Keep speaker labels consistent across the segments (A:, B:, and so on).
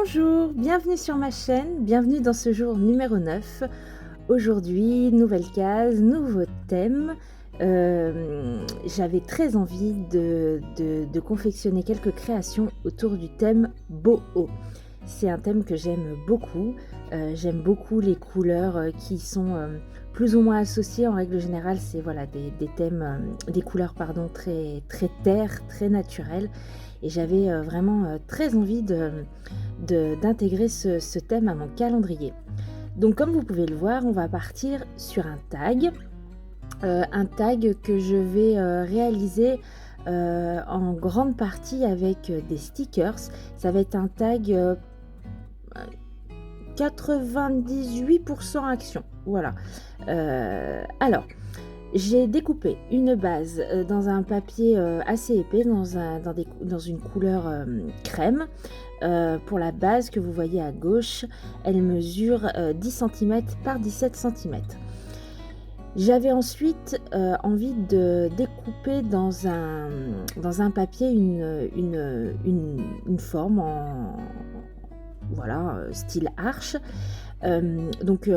A: Bonjour, bienvenue sur ma chaîne, bienvenue dans ce jour numéro 9. Aujourd'hui, nouvelle case, nouveau thème. J'avais très envie de confectionner quelques créations autour du thème boho. C'est un thème que j'aime beaucoup. J'aime beaucoup les couleurs qui sont plus ou moins associées. En règle générale, c'est voilà, des thèmes, des couleurs pardon, très terre, très naturelles. Et j'avais vraiment très envie d'intégrer ce thème à mon calendrier. Donc comme vous pouvez le voir, on va partir sur un tag que je vais réaliser en grande partie avec des stickers. Ça va être un tag 98% action, voilà. Alors, j'ai découpé une base dans un papier assez épais, dans une couleur crème. Pour la base que vous voyez à gauche, elle mesure 10 cm par 17 cm. J'avais ensuite envie de découper dans un papier une forme en voilà, style arche. Donc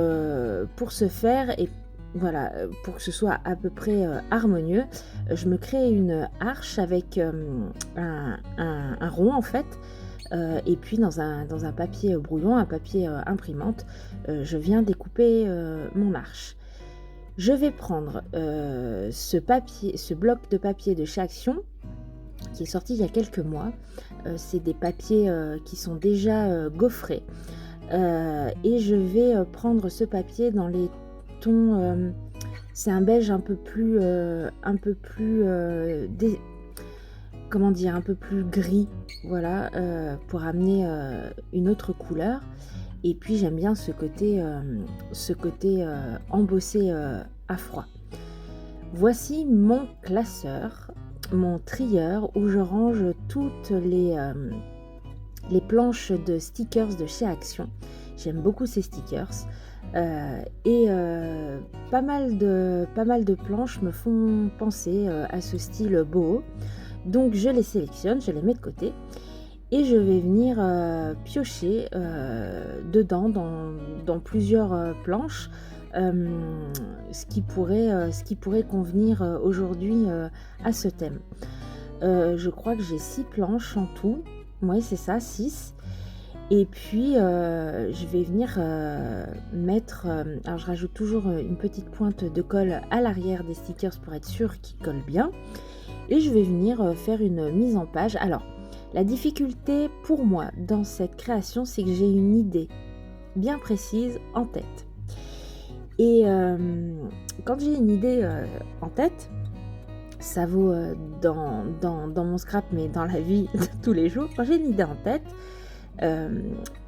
A: pour ce faire et voilà, pour que ce soit à peu près harmonieux, je me crée une arche avec un rond en fait. Et puis dans un papier brouillon, un papier imprimante, je viens découper mon arche. Je vais prendre ce bloc de papier de chez Action qui est sorti il y a quelques mois. C'est des papiers qui sont déjà gaufrés. Et je vais prendre ce papier dans les tons, c'est un beige un peu plus comment dire, un peu plus gris, voilà, pour amener une autre couleur. Et puis j'aime bien ce côté embossé à froid. Voici mon classeur, mon trieur où je range toutes les planches de stickers de chez Action. J'aime beaucoup ces stickers. Et pas mal de planches me font penser à ce style boho. Donc je les sélectionne, je les mets de côté et je vais venir piocher dedans dans plusieurs planches ce qui pourrait convenir aujourd'hui à ce thème. Je crois que j'ai 6 planches en tout. Oui, c'est ça, 6. Et puis je vais venir mettre, alors je rajoute toujours une petite pointe de colle à l'arrière des stickers pour être sûr qu'ils collent bien. Et je vais venir faire une mise en page. Alors, la difficulté pour moi dans cette création, c'est que j'ai une idée bien précise en tête. Et quand j'ai une idée en tête, ça vaut dans mon scrap, mais dans la vie de tous les jours, quand j'ai une idée en tête,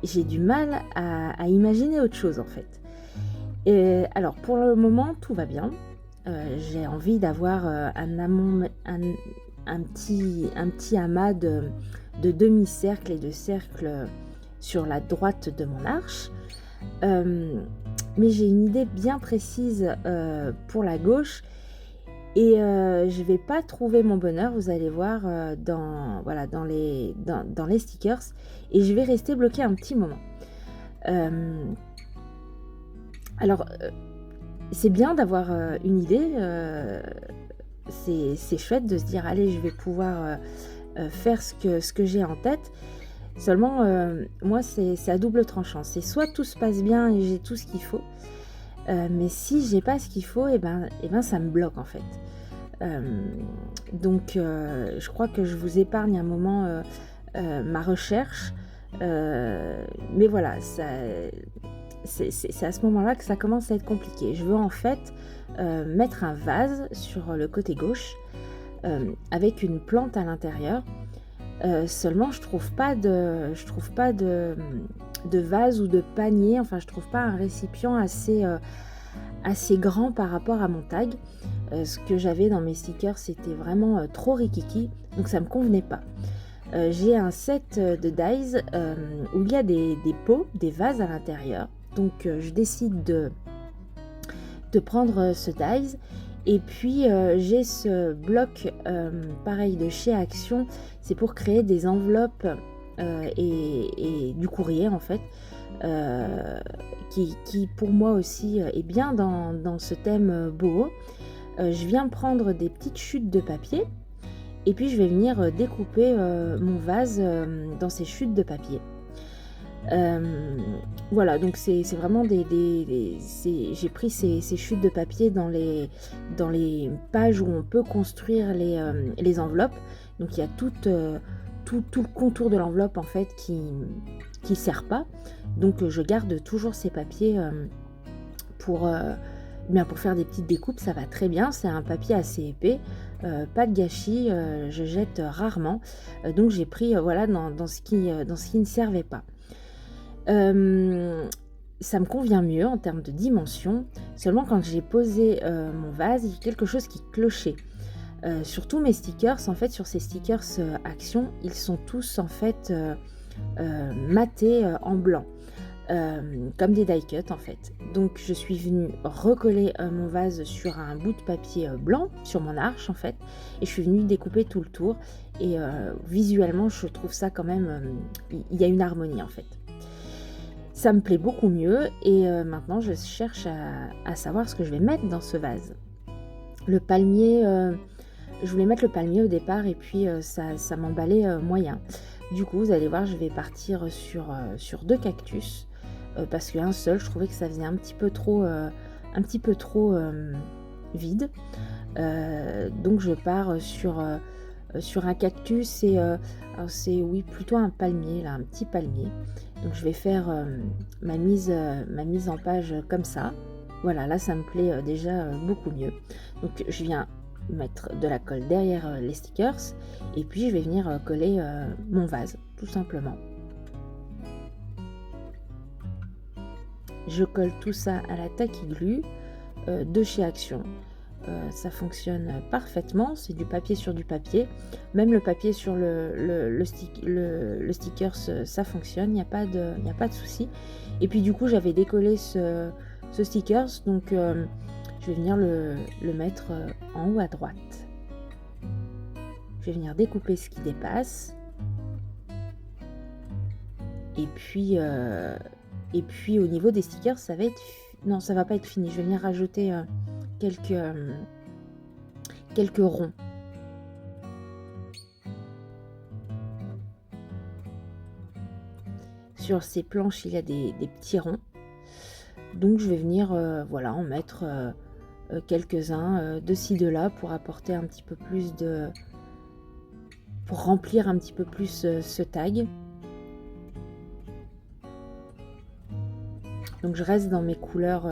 A: j'ai du mal à imaginer autre chose en fait. Et alors pour le moment tout va bien. J'ai envie d'avoir un petit amas de demi-cercles et de cercles sur la droite de mon arche. Mais j'ai une idée bien précise pour la gauche. Et je vais pas trouver mon bonheur, vous allez voir dans les stickers, et je vais rester bloquée un petit moment. Alors c'est bien d'avoir une idée, c'est chouette de se dire allez je vais pouvoir faire ce que j'ai en tête. Seulement moi c'est à double tranchant, c'est soit tout se passe bien et j'ai tout ce qu'il faut, mais si j'ai pas ce qu'il faut, et ben ça me bloque en fait. Donc je crois que je vous épargne un moment ma recherche, mais voilà, c'est à ce moment là que ça commence à être compliqué. Je veux en fait mettre un vase sur le côté gauche avec une plante à l'intérieur. Seulement je trouve pas de vase ou de panier, enfin je trouve pas un récipient assez grand par rapport à mon tag. Ce que j'avais dans mes stickers c'était vraiment trop rikiki, donc ça me convenait pas. J'ai un set de dies où il y a des pots, des vases à l'intérieur, donc je décide de prendre ce dies. Et puis j'ai ce bloc pareil de chez Action, c'est pour créer des enveloppes et du courrier en fait, qui pour moi aussi est bien dans ce thème boho. Je viens prendre des petites chutes de papier et puis je vais venir découper mon vase dans ces chutes de papier. Voilà, donc c'est vraiment j'ai pris ces chutes de papier dans les pages où on peut construire les enveloppes. Donc il y a tout le contour de l'enveloppe en fait qui sert pas. Donc je garde toujours ces papiers pour faire des petites découpes, ça va très bien. C'est un papier assez épais, pas de gâchis, je jette rarement. Donc j'ai pris voilà dans ce qui ne servait pas. Ça me convient mieux en termes de dimension. Seulement quand j'ai posé mon vase, il y a quelque chose qui clochait. Sur tous mes stickers, en fait, sur ces stickers Action, ils sont tous en fait matés en blanc, comme des die cut en fait. Donc je suis venue recoller mon vase sur un bout de papier blanc, sur mon arche en fait, et je suis venue découper tout le tour. Et visuellement, je trouve ça quand même, il y a une harmonie en fait. Ça me plaît beaucoup mieux et maintenant je cherche à savoir ce que je vais mettre dans ce vase. Le palmier, je voulais mettre le palmier au départ et puis ça m'emballait moyen. Du coup, vous allez voir, je vais partir sur 2 cactus parce qu'un seul, je trouvais que ça faisait un petit peu trop vide. Donc je pars sur un cactus et c'est plutôt un palmier, là, un petit palmier. Donc je vais faire ma mise en page comme ça. Voilà, là ça me plaît déjà beaucoup mieux. Donc je viens mettre de la colle derrière les stickers et puis je vais venir coller mon vase, tout simplement. Je colle tout ça à la Tacky Glue de chez Action. Ça fonctionne parfaitement, c'est du papier sur du papier. Même le papier sur le stickers, ça fonctionne, il n'y a pas de souci. Et puis du coup, j'avais décollé ce stickers, donc je vais venir le mettre en haut à droite. Je vais venir découper ce qui dépasse. Et puis au niveau des stickers, ça va être... Non, ça va pas être fini. Je vais venir rajouter quelques ronds. Sur ces planches, il y a des petits ronds. Donc je vais venir en mettre quelques-uns de ci, de là pour apporter un petit peu plus de... pour remplir un petit peu plus ce tag. Donc je reste dans mes couleurs...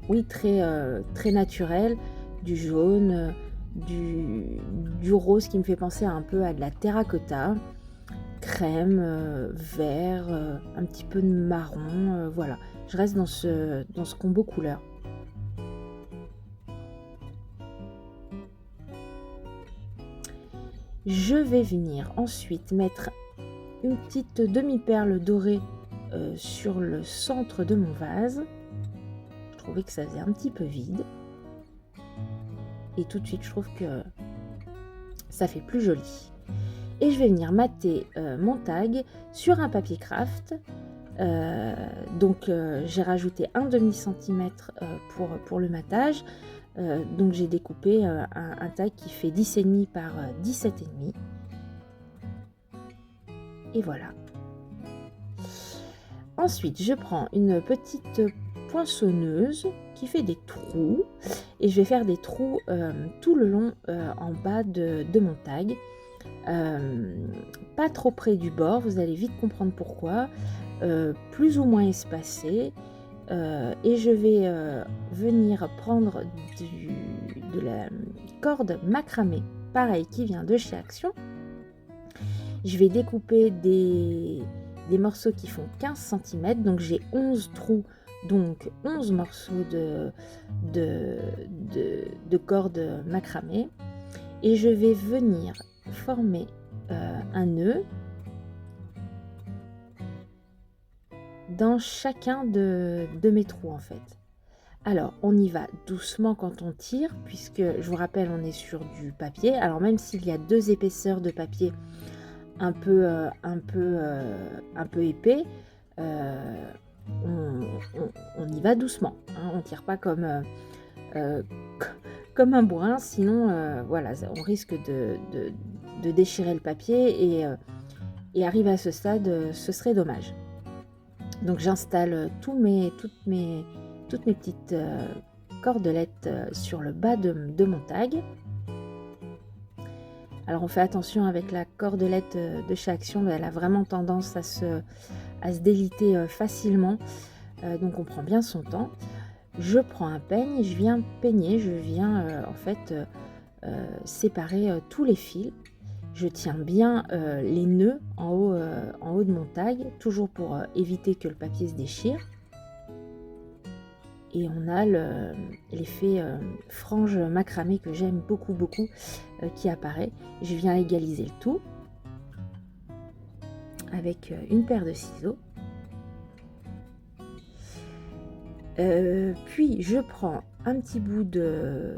A: oui, très naturel, du jaune, du rose qui me fait penser un peu à de la terracotta, crème, vert, un petit peu de marron, voilà. Je reste dans ce combo couleur. Je vais venir ensuite mettre une petite demi-perle dorée sur le centre de mon vase. Je trouvais que ça faisait un petit peu vide. Et tout de suite, je trouve que ça fait plus joli. Et je vais venir mater mon tag sur un papier craft. Donc j'ai rajouté un demi-centimètre pour le matage. Donc j'ai découpé un tag qui fait 10,5 par 17,5. Et voilà. Ensuite, je prends une petite poinçonneuse qui fait des trous et je vais faire des trous tout le long en bas de mon tag. Pas trop près du bord, vous allez vite comprendre pourquoi. Plus ou moins espacé. Et je vais venir prendre de la corde macramé, pareil, qui vient de chez Action. Je vais découper des morceaux qui font 15 cm, donc j'ai 11 trous, donc 11 morceaux de corde macramé. Et je vais venir former un nœud dans chacun de mes trous en fait. Alors, on y va doucement quand on tire, puisque je vous rappelle, on est sur du papier. Alors, même s'il y a 2 épaisseurs de papier un peu épais, on y va doucement, hein. On ne tire pas euh, comme un bourrin, sinon voilà, on risque de déchirer le papier et arriver à ce stade, ce serait dommage. Donc j'installe toutes mes petites cordelettes sur le bas de mon tag. Alors on fait attention avec la cordelette de chez Action, elle a vraiment tendance à se déliter facilement, donc on prend bien son temps. Je prends un peigne, je viens peigner, je viens séparer tous les fils. Je tiens bien les nœuds en haut de mon tag, toujours pour éviter que le papier se déchire. Et on a l'effet frange macramé que j'aime beaucoup qui apparaît. Je viens égaliser le tout avec une paire de ciseaux. Puis je prends un petit bout de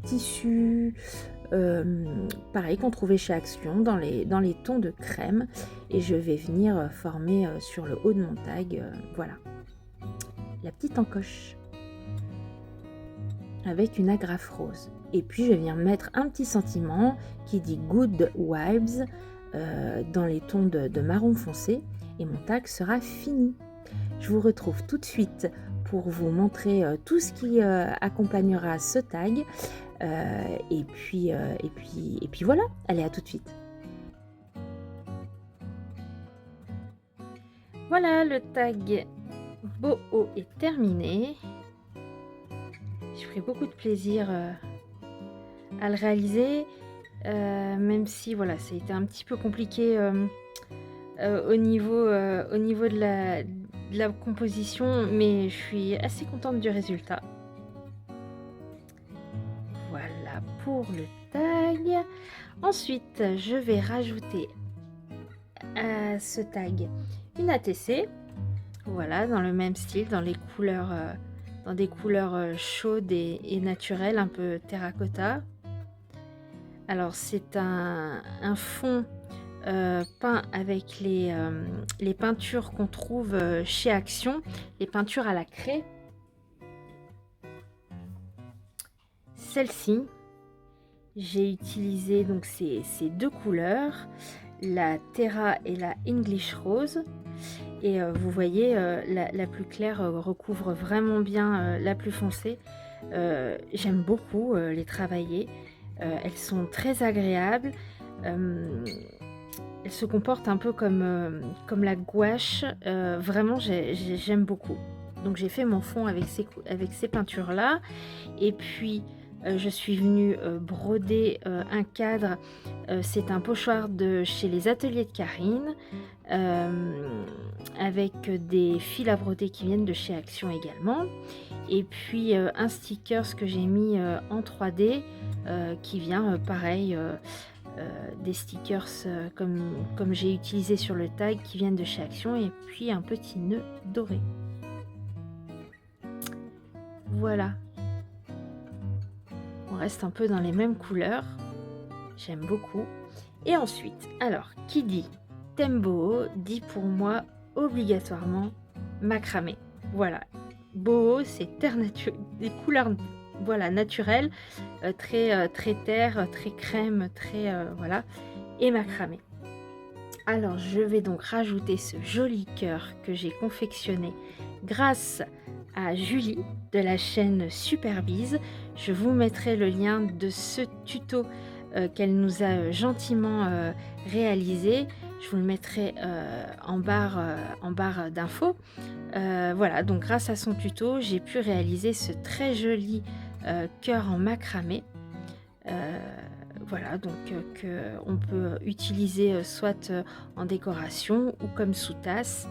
A: tissu, pareil qu'on trouvait chez Action dans les tons de crème, et je vais venir former sur le haut de mon tag, voilà, la petite encoche avec une agrafe rose. Et puis je viens mettre un petit sentiment qui dit Good Vibes dans les tons de marron foncé, et mon tag sera fini. Je vous retrouve tout de suite pour vous montrer tout ce qui accompagnera ce tag. Et puis voilà, allez, à tout de suite. Voilà, le tag Boho est terminé. J'ai pris beaucoup de plaisir à le réaliser, même si voilà, ça a été un petit peu compliqué au niveau de la composition, mais je suis assez contente du résultat. Voilà pour le tag. Ensuite, je vais rajouter à ce tag une ATC, voilà, dans le même style, dans des couleurs chaudes et naturelles, un peu terracotta. Alors c'est un fond peint avec les peintures qu'on trouve chez Action, les peintures à la craie. Celle-ci, j'ai utilisé donc ces deux couleurs, la Terra et la English Rose. Et vous voyez, la plus claire recouvre vraiment bien la plus foncée. J'aime beaucoup les travailler. Elles sont très agréables. Elles se comportent un peu comme la gouache. Vraiment, j'aime beaucoup. Donc j'ai fait mon fond avec ces peintures-là. Et puis, je suis venue broder un cadre. C'est un pochoir de chez les ateliers de Karine, avec des fils à broder qui viennent de chez Action également. Et puis un sticker que j'ai mis en 3D qui vient pareil des stickers comme j'ai utilisé sur le tag qui viennent de chez Action, et puis un petit nœud doré. Voilà. On reste un peu dans les mêmes couleurs. J'aime beaucoup. Et ensuite, alors, qui dit thème boho dit pour moi obligatoirement macramé. Voilà. Boho, c'est des couleurs voilà, naturelles, très terre, très crème, très voilà, et macramé. Alors, je vais donc rajouter ce joli cœur que j'ai confectionné grâce à Julie de la chaîne Superbise. Je vous mettrai le lien de ce tuto qu'elle nous a gentiment réalisé. Je vous le mettrai en barre d'infos. Voilà, donc grâce à son tuto, j'ai pu réaliser ce très joli cœur en macramé. Voilà, donc qu'on peut utiliser soit en décoration ou comme sous-tasse.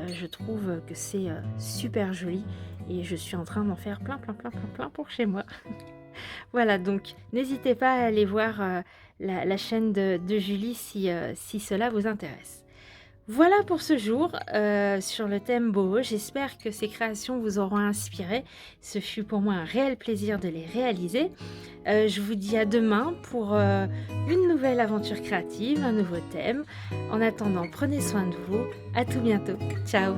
A: Je trouve que c'est super joli et je suis en train d'en faire plein pour chez moi. Voilà, donc n'hésitez pas à aller voir la chaîne de Julie si cela vous intéresse. Voilà pour ce jour sur le thème boho. J'espère que ces créations vous auront inspiré. Ce fut pour moi un réel plaisir de les réaliser. Je vous dis à demain pour une nouvelle aventure créative, un nouveau thème. En attendant, prenez soin de vous. À tout bientôt. Ciao.